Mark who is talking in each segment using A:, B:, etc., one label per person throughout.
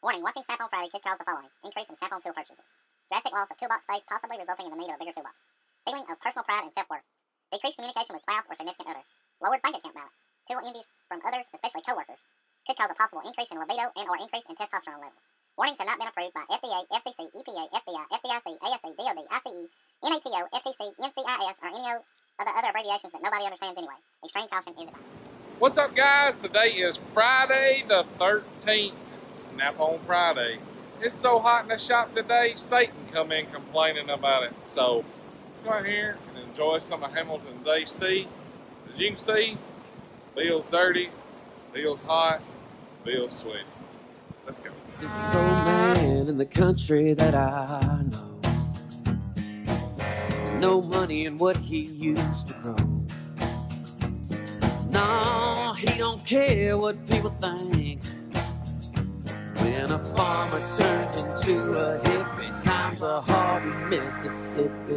A: Warning, watching Snap-on Friday could cause the following. Increase in Snap-on tool purchases. Drastic loss of toolbox space, possibly resulting in the need of a bigger toolbox. Feeling of personal pride and self-worth. Decreased communication with spouse or significant other. Lowered bank account balance. Tool envies from others, especially co-workers. Could cause a possible increase in libido and or increase in testosterone levels. Warnings have not been approved by FDA, FCC, EPA, FBI, FDIC, ASC, DOD, ICE, NATO, FTC, NCIS, or any of the other abbreviations that nobody understands anyway. Extreme caution is advised.
B: What's up, guys? Today is Friday the 13th. Snap-on Friday. It's so hot in the shop today, Satan come in complaining about it. So let's go out here and enjoy some of Hamilton's AC. As you can see, Bill's dirty, Bill's hot, Bill's sweaty. Let's go.
C: There's so man in the country that I know. No money in what he used to grow. No, he don't care what people think. When a farmer turns into a hippie, times are hard in Mississippi.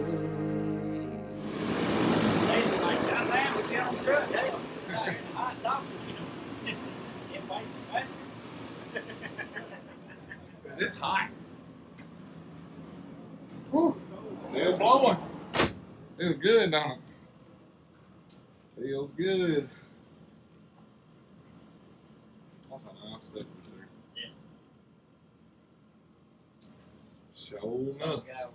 D: They like, that man was getting on the truck, hey, hot dog,
B: It's hot. Whew. Still blowing. Feels good, don't it? Feels good. That's a nice second there.
D: Yeah.
B: Show
D: So
B: enough.
D: we got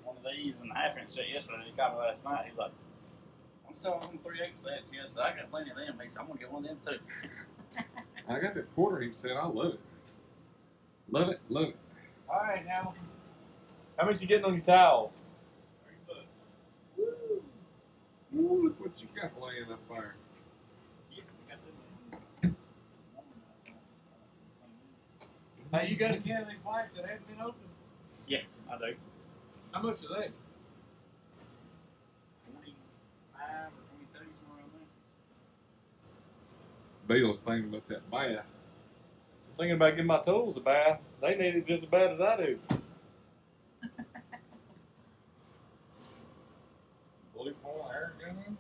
D: one of these in the half-inch set yesterday. He got me last night. He's like, I'm selling them 3/8 sets. Yes, so I got plenty of them. He said, I'm going to get one of them too.
B: I got that quarter he said. I love it. Love it, love it.
E: All right, now, how much you getting on your towel?
B: Woo, look what you got laying up there.
E: Hey, you got a can of these pipes that haven't been opened?
D: Yeah, I do.
E: How much are they?
D: 25 or 22, somewhere around there.
B: Bill's thinking about that bath.
E: Thinking about giving my tools a bath. They need it just as bad as I do.
B: Blue foil air gun.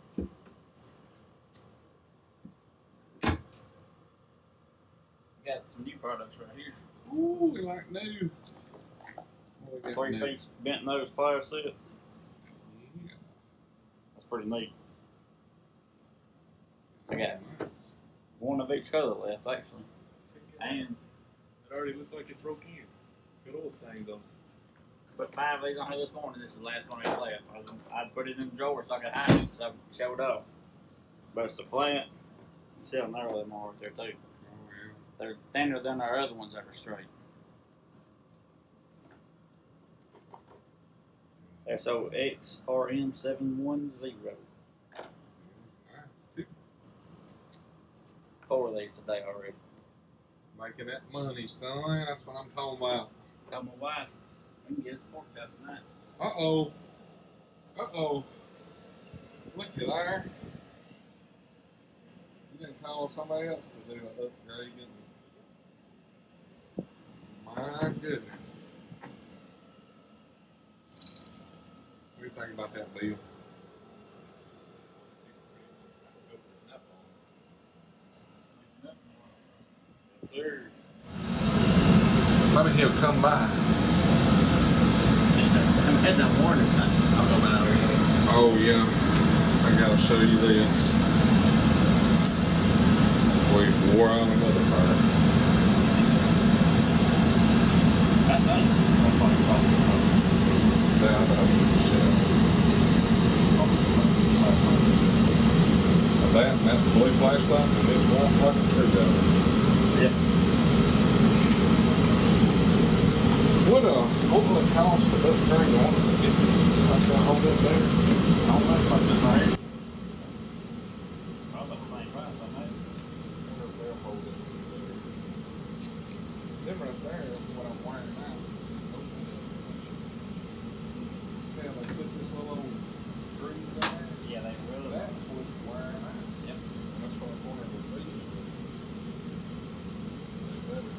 D: Got some new products right here.
B: Ooh, we like new. What we got new?
D: 3-piece bent nose pliers set.
B: Yeah.
D: That's pretty neat. I got
B: Nice.
D: one of each color left, actually. And
E: It already looks like it broke in. Good oil stains on it.
D: put 5 of these on here this morning. This is the last one I got left. I'd put it in the drawer so I could hide it, so I could show it off. But it's the flat. See how narrow them are right there, too.
B: Oh, yeah.
D: They're thinner than our other ones that are straight. SOXRM710.
B: Nice, too.
D: 4 of these today already.
B: Making that money, son. That's what I'm talking about.
D: Tell my wife, we can get us a pork chop tonight.
B: Uh-oh. Uh-oh. Look at there. You didn't call somebody else to do an upgrade, didn't you? My goodness. What do you think about that, Bill?
D: Yes, sir.
B: Maybe he'll come by.
D: I'm heading up morning time. I'll go out here.
B: Oh, yeah. I gotta show you this. We wore on another part.
D: That thing. I'm fucking talking
B: Yeah, I know. That and that blue flashlight and this one fucking screwdriver.
D: Yeah.
B: What will it cost to upgrade one of the like that hold up there?
D: I don't know if I just right here. Probably the same price on that.
B: They'll hold it there. Them right there is what I'm wearing now. See how they put this little old groove in there?
D: Yeah, they will.
B: That's what's wearing out.
D: Yep.
B: That's what I was wondering with these. They better.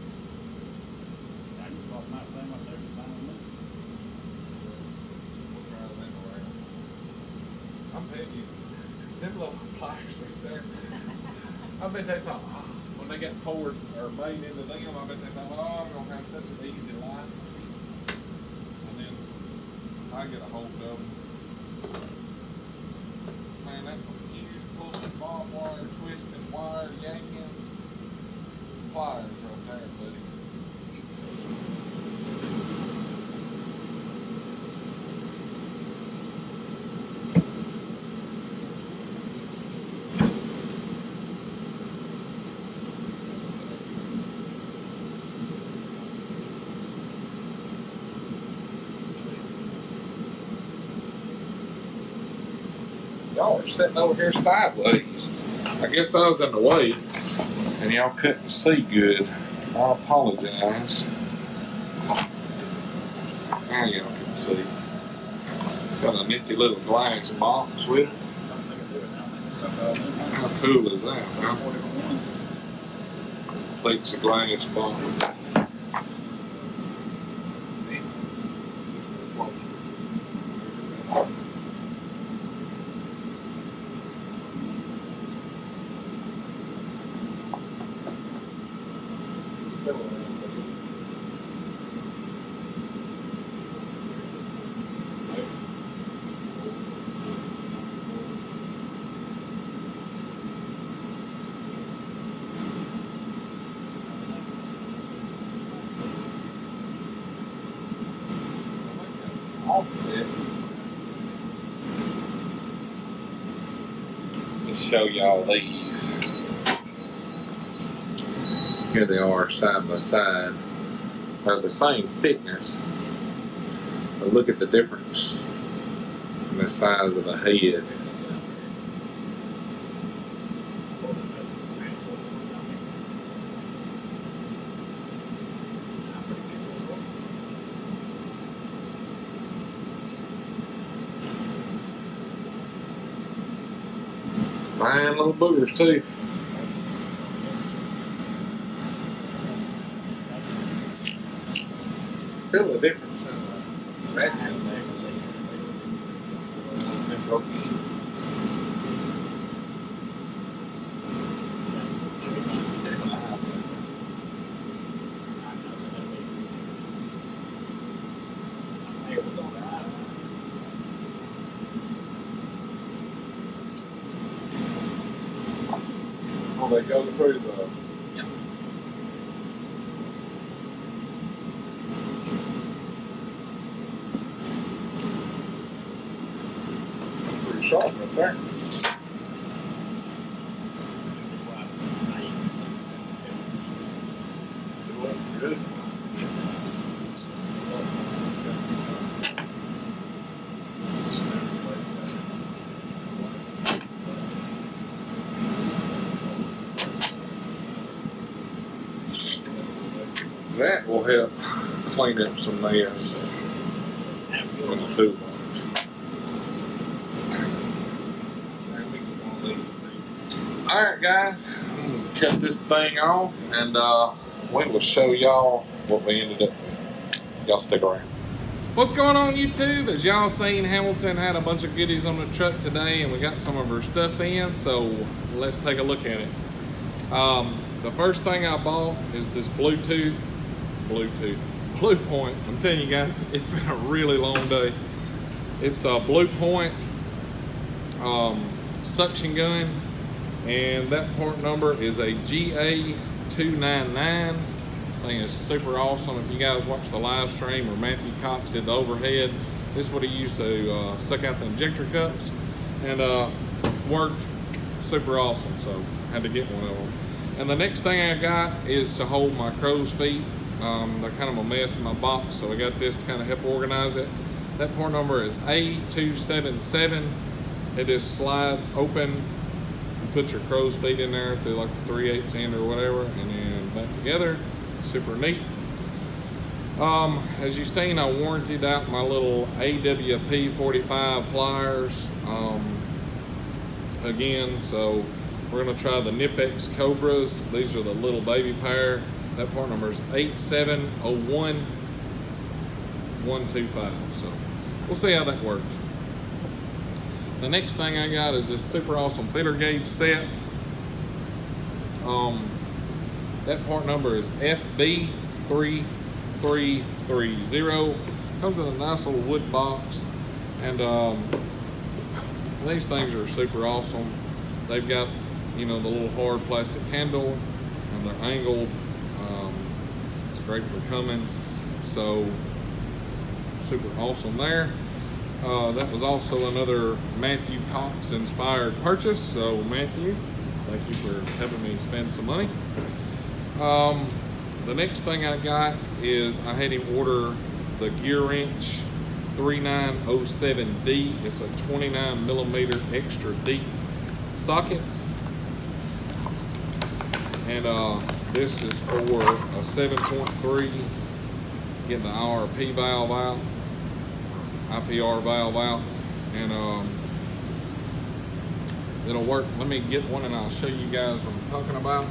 D: I just lost my thing up there to find a new.
B: We'll try that around. I'm telling you, them little pliers right there. I bet they thought, when they got poured or made into them, I bet they thought, oh, I'm gonna have such I get a hold of them. Man, that's some fuse pulling, barbed wire, twisting, wire, yanking. Pliers right there, buddy. Y'all are sitting over here sideways. I guess I was in the way and y'all couldn't see good. I apologize. Now y'all can see. Got a nifty little glass box with it. How cool is that, huh? Plexiglass box. Offset. Let's show y'all these. Here they are side by side. They're the same thickness, but look at the difference in the size of the head. Fine little boogers too. Feel the difference in the Ratchet. Oh, they go through the. Yeah. That's pretty sharp right there. Good. That will help clean up some mess in the toolbox. Alright guys, I'm going to cut this thing off and we will show y'all what we ended up with. Y'all stick around. What's going on YouTube? As y'all seen, Hamilton had a bunch of goodies on the truck today and we got some of her stuff in, so let's take a look at it. The first thing I bought is this Blue Point. I'm telling you guys, it's been a really long day. It's a Blue Point suction gun, and that part number is a GA299. I think it's super awesome. If you guys watch the live stream where Matthew Cox did the overhead, this is what he used to suck out the injector cups, and worked super awesome, so I had to get one of them. And the next thing I got is to hold my crow's feet. They're kind of a mess in my box, so I got this to kind of help organize it. That part number is A277. It just slides open. You put your crow's feet in there through like the 3/8 end or whatever, and then back together. Super neat. As you've seen, I warrantied out my little AWP 45 pliers again, so we're going to try the Knipex Cobras. These are the little baby pair. That part number is 8701125. So we'll see how that works. The next thing I got is this super awesome feeler gauge set. That part number is FB3330. Comes in a nice little wood box, and these things are super awesome. They've got, you know, the little hard plastic handle, and they're angled. It's great for Cummins, so super awesome there. That was also another Matthew Cox inspired purchase. So Matthew, thank you for helping me spend some money. The next thing I got is I had him order the Gear Wrench 3907D. It's a 29mm extra deep sockets. And this is for a 7.3, getting the IRP valve out, IPR valve out, and it'll work. Let me get one and I'll show you guys what I'm talking about.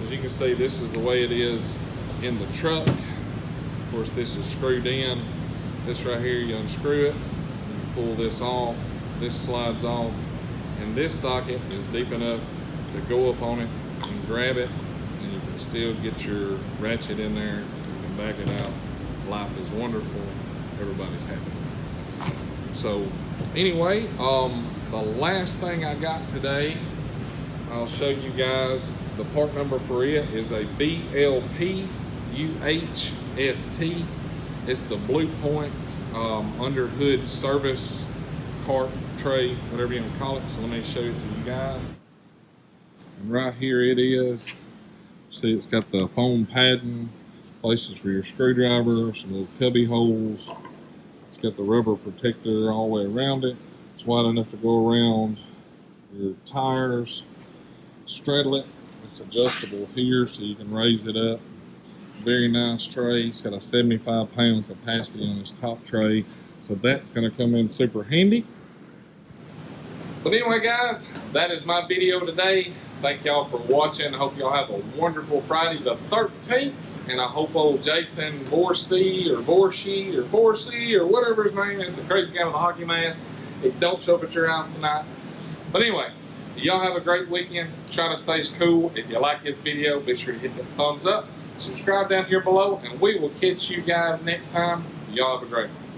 B: As you can see, this is the way it is in the truck. Of course, this is screwed in. This right here, you unscrew it, you pull this off, this slides off, and this socket is deep enough to go up on it and grab it, and you can still get your ratchet in there. You can back it out. Life is wonderful. Everybody's happy. So anyway, the last thing I got today, I'll show you guys. The part number for it is a BLP UHST. It's the Blue Point under hood service cart tray, whatever you want to call it. So let me show it to you guys. And right here it is. See, it's got the foam padding, places for your screwdriver, some little cubby holes. It's got the rubber protector all the way around it. It's wide enough to go around your tires. Straddle it. It's adjustable here so you can raise it up. Very nice tray. It's got a 75-pound capacity on this top tray, so that's going to come in super handy. But anyway, guys, that is my video today. Thank y'all for watching. I hope y'all have a wonderful Friday the 13th, and I hope old Jason Vorsey or Vorsey or Vorsey or whatever his name is, the crazy guy with the hockey mask, it don't show up at your house tonight. But anyway, y'all have a great weekend. Try to stay cool. If you like this video, be sure to hit that thumbs up. Subscribe down here below, and we will catch you guys next time. Y'all have a great one.